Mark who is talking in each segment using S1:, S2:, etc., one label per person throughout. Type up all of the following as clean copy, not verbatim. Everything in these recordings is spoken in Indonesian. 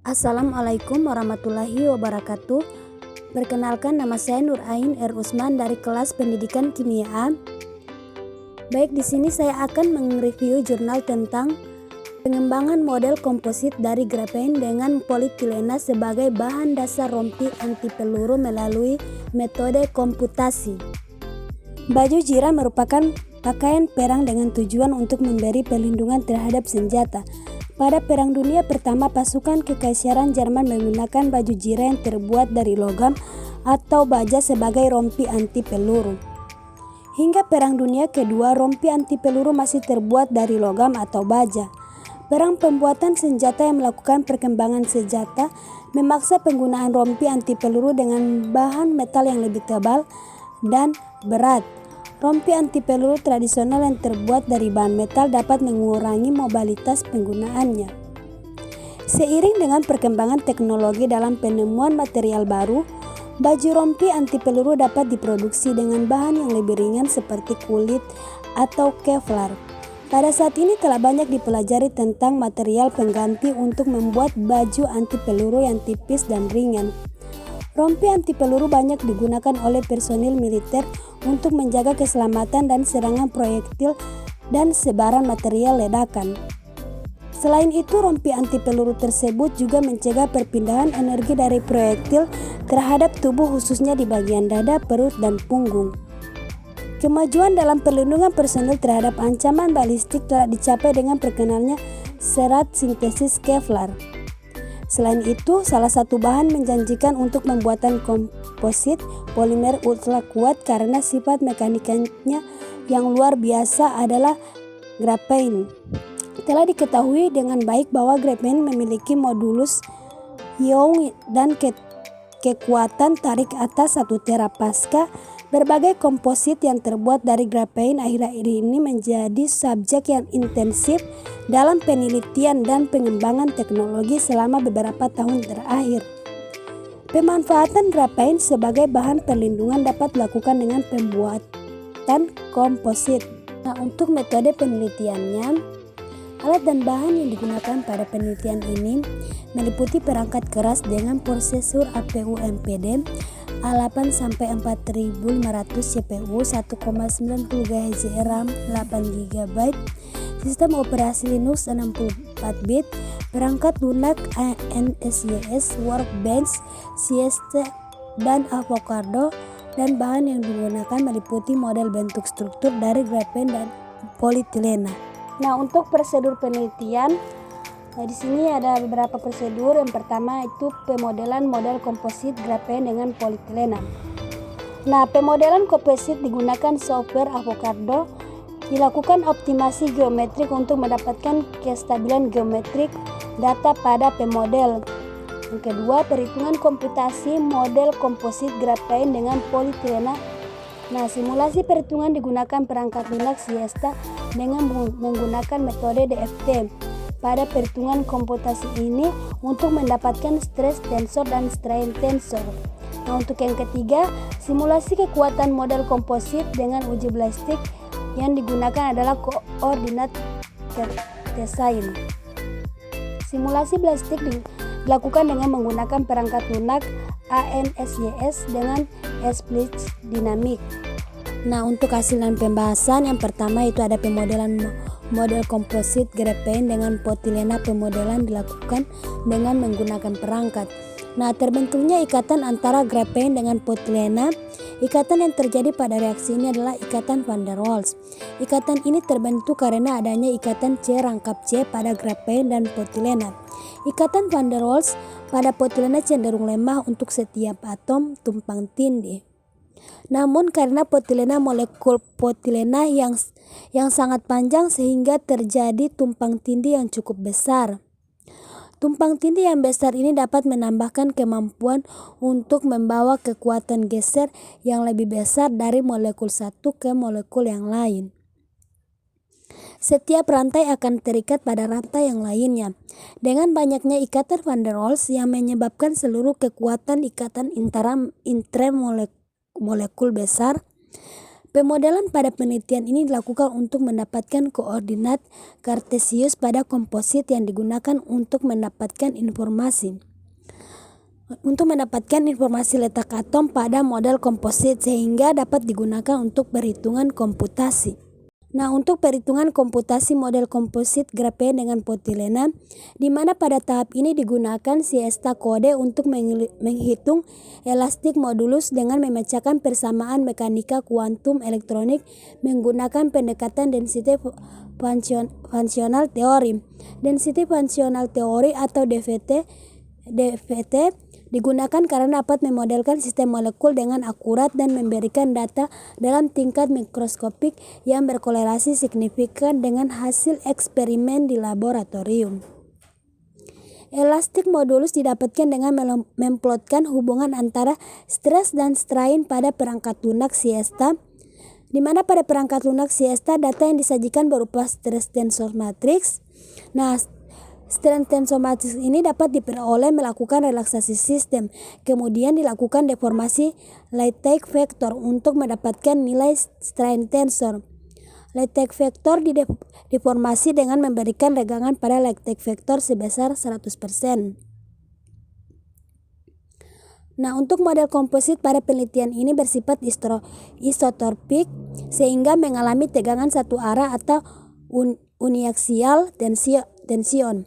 S1: Assalamualaikum warahmatullahi wabarakatuh. Perkenalkan, nama saya Nur Ain R. Usman dari kelas Pendidikan Kimia A. Baik, di sini saya akan mereview jurnal tentang pengembangan model komposit dari grafen dengan polietilena sebagai bahan dasar rompi anti peluru melalui metode komputasi. Baju jira merupakan pakaian perang dengan tujuan untuk memberi perlindungan terhadap senjata. Pada Perang Dunia Pertama, pasukan Kekaisaran Jerman menggunakan baju jira yang terbuat dari logam atau baja sebagai rompi anti peluru. Hingga Perang Dunia Kedua, rompi anti peluru masih terbuat dari logam atau baja. Perang pembuatan senjata yang melakukan perkembangan senjata memaksa penggunaan rompi anti peluru dengan bahan metal yang lebih tebal dan berat. Rompi anti peluru tradisional yang terbuat dari bahan metal dapat mengurangi mobilitas penggunaannya. Seiring dengan perkembangan teknologi dalam penemuan material baru, baju rompi anti peluru dapat diproduksi dengan bahan yang lebih ringan seperti kulit atau Kevlar. Pada saat ini telah banyak dipelajari tentang material pengganti untuk membuat baju anti peluru yang tipis dan ringan. Rompi anti peluru banyak digunakan oleh personil militer untuk menjaga keselamatan dan serangan proyektil dan sebaran material ledakan. Selain itu, rompi anti peluru tersebut juga mencegah perpindahan energi dari proyektil terhadap tubuh, khususnya di bagian dada, perut, dan punggung. Kemajuan dalam perlindungan personil terhadap ancaman balistik telah dicapai dengan perkenalnya serat sintesis Kevlar. Selain itu, salah satu bahan menjanjikan untuk pembuatan komposit polimer ultra kuat karena sifat mekanikanya yang luar biasa adalah grafen. Telah diketahui dengan baik bahwa grafen memiliki modulus Young dan kekuatan tarik atas 1 terapascal. Berbagai komposit yang terbuat dari grafen akhir-akhir ini menjadi subjek yang intensif dalam penelitian dan pengembangan teknologi selama beberapa tahun terakhir. Pemanfaatan grafen sebagai bahan perlindungan dapat dilakukan dengan pembuatan komposit. Nah, untuk metode penelitiannya, alat dan bahan yang digunakan pada penelitian ini meliputi perangkat keras dengan prosesor APU MPD A8-4500 CPU, 1,90 GHz RAM, 8 GB, sistem operasi Linux 64 bit, perangkat lunak ANSYS, Workbench, Siesta, dan Avocado, dan bahan yang digunakan meliputi model bentuk struktur dari grafen dan polietilena. Nah, untuk prosedur penelitian, di sini ada beberapa prosedur. Yang pertama itu pemodelan model komposit grafen dengan polietilena. Nah, pemodelan komposit digunakan software Avocado. Dilakukan optimasi geometrik untuk mendapatkan kestabilan geometrik data pada pemodel. Yang kedua, perhitungan komputasi model komposit grafen dengan polietilena. Nah, simulasi perhitungan digunakan perangkat lunak Siesta dengan menggunakan metode DFT. Pada perhitungan komputasi ini untuk mendapatkan stress tensor dan strain tensor. Nah, untuk yang ketiga, simulasi kekuatan model komposit dengan uji balistik yang digunakan adalah koordinat Cartesian. Simulasi balistik dilakukan dengan menggunakan perangkat lunak ANSYS dengan split dynamic. Nah, untuk hasil dan pembahasan, yang pertama itu ada pemodelan model komposit grafen dengan polietilena. Pemodelan dilakukan dengan menggunakan perangkat. Nah, terbentuknya ikatan antara grafen dengan polietilena. Ikatan yang terjadi pada reaksi ini adalah ikatan van der Waals. Ikatan ini terbentuk karena adanya ikatan C rangkap C pada grafen dan polietilena. Ikatan van der Waals pada polietilena cenderung lemah untuk setiap atom tumpang tindih. Namun karena polietilena molekul polietilena yang sangat panjang sehingga terjadi tumpang tindih yang cukup besar. Tumpang tindih yang besar ini dapat menambahkan kemampuan untuk membawa kekuatan geser yang lebih besar dari molekul satu ke molekul yang lain. Setiap rantai akan terikat pada rantai yang lainnya. Dengan banyaknya ikatan van der Waals yang menyebabkan seluruh kekuatan ikatan intramolekul besar, Pemodelan pada penelitian ini dilakukan untuk mendapatkan koordinat kartesius pada komposit yang digunakan untuk mendapatkan informasi letak atom pada model komposit sehingga dapat digunakan untuk perhitungan komputasi. Nah, untuk perhitungan komputasi model komposit grafen dengan potilena, di mana pada tahap ini digunakan siesta kode untuk menghitung elastik modulus dengan memecahkan persamaan mekanika kuantum elektronik menggunakan pendekatan density functional theory. Density functional theory atau DFT digunakan karena dapat memodelkan sistem molekul dengan akurat dan memberikan data dalam tingkat mikroskopik yang berkorelasi signifikan dengan hasil eksperimen di laboratorium. Elastik modulus didapatkan dengan memplotkan hubungan antara stres dan strain pada perangkat lunak siesta, di mana pada perangkat lunak siesta data yang disajikan berupa stres tensor matrix. Nah, stres tensor matrix ini dapat diperoleh melakukan relaksasi sistem, kemudian dilakukan deformasi Lattice vector untuk mendapatkan nilai strain tensor. Lattice vector dideformasi dengan memberikan regangan pada lattice vector sebesar 100%. Nah, untuk model komposit pada penelitian ini bersifat isotropik sehingga mengalami tegangan satu arah atau uniaxial tension.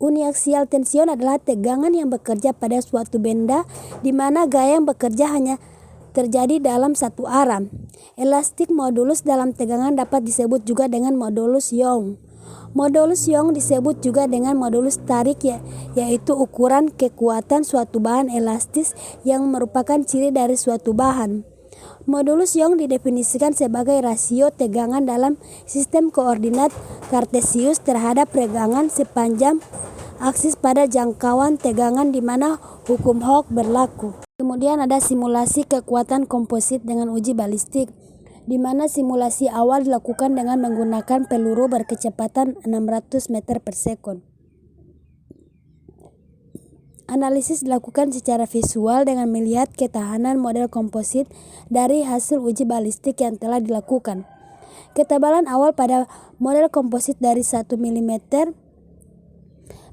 S1: Uniaxial tension adalah tegangan yang bekerja pada suatu benda di mana gaya yang bekerja hanya terjadi dalam satu arah. Elastik modulus dalam tegangan dapat disebut juga dengan modulus Young. Modulus Young disebut juga dengan modulus tarik yaitu ukuran kekuatan suatu bahan elastis yang merupakan ciri dari suatu bahan. Modulus Young didefinisikan sebagai rasio tegangan dalam sistem koordinat kartesius terhadap regangan sepanjang aksis pada jangkauan tegangan di mana hukum Hooke berlaku. Kemudian ada simulasi kekuatan komposit dengan uji balistik, di mana simulasi awal dilakukan dengan menggunakan peluru berkecepatan 600 meter per sekon. Analisis dilakukan secara visual dengan melihat ketahanan model komposit dari hasil uji balistik yang telah dilakukan. Ketebalan awal pada model komposit dari 1 mm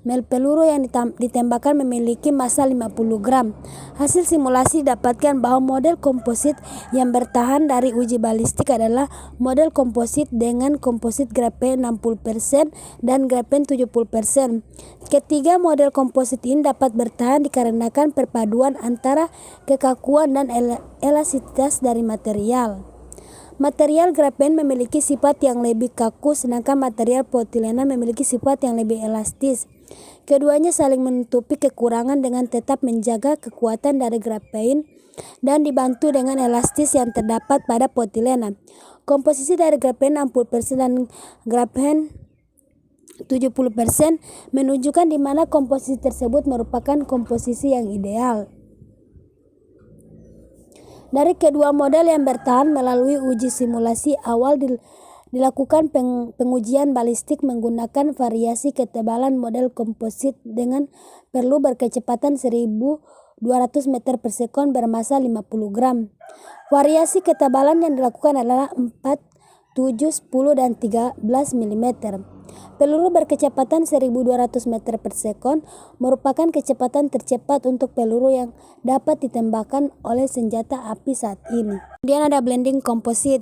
S1: peluru yang ditembakkan memiliki massa 50 gram. Hasil simulasi didapatkan bahwa model komposit yang bertahan dari uji balistik adalah model komposit dengan komposit grafen 60% dan grafen 70%. Ketiga model komposit ini dapat bertahan dikarenakan perpaduan antara kekakuan dan elastisitas dari material. Material grafen memiliki sifat yang lebih kaku sedangkan material potilena memiliki sifat yang lebih elastis. Keduanya saling menutupi kekurangan dengan tetap menjaga kekuatan dari grafen dan dibantu dengan elastis yang terdapat pada potilena. Komposisi dari grafen 60% dan grafen 70% menunjukkan di mana komposisi tersebut merupakan komposisi yang ideal. Dari kedua model yang bertahan melalui uji simulasi awal dilakukan pengujian balistik menggunakan variasi ketebalan model komposit dengan perlu berkecepatan 1200 meter per sekon bermassa 50 gram. Variasi ketebalan yang dilakukan adalah 4, 7, 10, dan 13 mm. Peluru berkecepatan 1200 meter per sekon merupakan kecepatan tercepat untuk peluru yang dapat ditembakkan oleh senjata api saat ini. Kemudian ada blending komposit.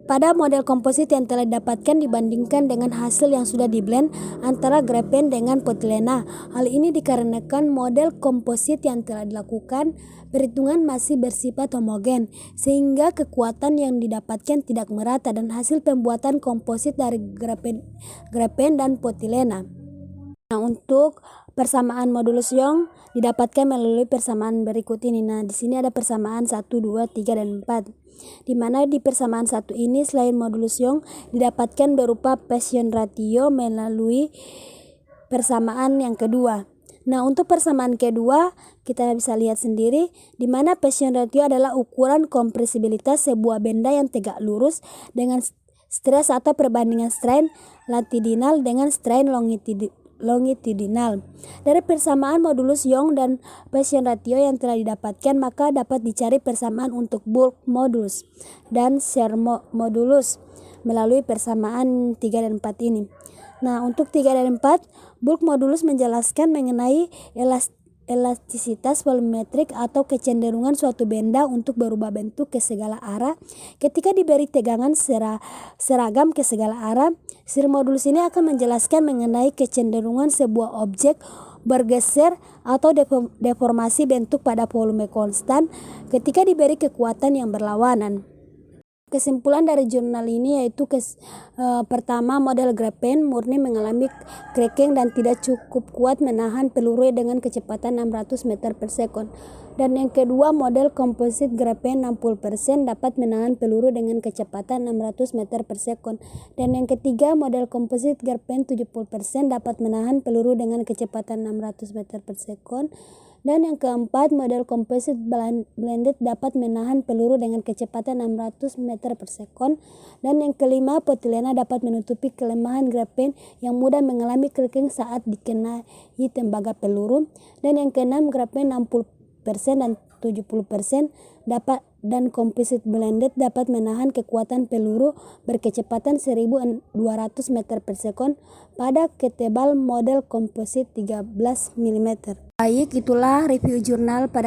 S1: Pada model komposit yang telah didapatkan dibandingkan dengan hasil yang sudah diblend antara grafen dengan potilena. Hal ini dikarenakan model komposit yang telah dilakukan perhitungan masih bersifat homogen, sehingga kekuatan yang didapatkan tidak merata dan hasil pembuatan komposit dari grafen dan potilena. Nah, untuk persamaan modulus Young didapatkan melalui persamaan berikut ini. Nah, di sini ada persamaan 1, 2, 3, dan 4. Di mana di persamaan 1 ini selain modulus Young didapatkan berupa Poisson ratio melalui persamaan yang kedua. Nah, untuk persamaan kedua kita bisa lihat sendiri di mana Poisson ratio adalah ukuran kompresibilitas sebuah benda yang tegak lurus dengan stres atau perbandingan strain latitudinal dengan strain longitudinal. Dari persamaan modulus Young dan Poisson ratio yang telah didapatkan, maka dapat dicari persamaan untuk bulk modulus dan shear modulus melalui persamaan 3 dan 4 ini. Nah, untuk 3 dan 4, bulk modulus menjelaskan mengenai elastisitas volumetrik atau kecenderungan suatu benda untuk berubah bentuk ke segala arah ketika diberi tegangan seragam ke segala arah. Shear modulus ini akan menjelaskan mengenai kecenderungan sebuah objek bergeser atau deformasi bentuk pada volume konstan ketika diberi kekuatan yang berlawanan. Kesimpulan dari jurnal ini yaitu pertama, model grafen murni mengalami cracking dan tidak cukup kuat menahan peluru dengan kecepatan 600 meter per sekon. Dan yang kedua, model komposit grafen 60% dapat menahan peluru dengan kecepatan 600 meter per sekon. Dan yang ketiga, model komposit grafen 70% dapat menahan peluru dengan kecepatan 600 meter per sekon. Dan yang keempat, model komposit blended dapat menahan peluru dengan kecepatan 600 meter per sekon. Dan yang kelima, potilena dapat menutupi kelemahan grafen yang mudah mengalami cracking saat dikenai tembaga peluru. Dan yang keenam, grafen 60% dan 70% dan komposit blended dapat menahan kekuatan peluru berkecepatan 1200 meter per sekon pada ketebal model komposit 13 mm. Baik, itulah review jurnal pada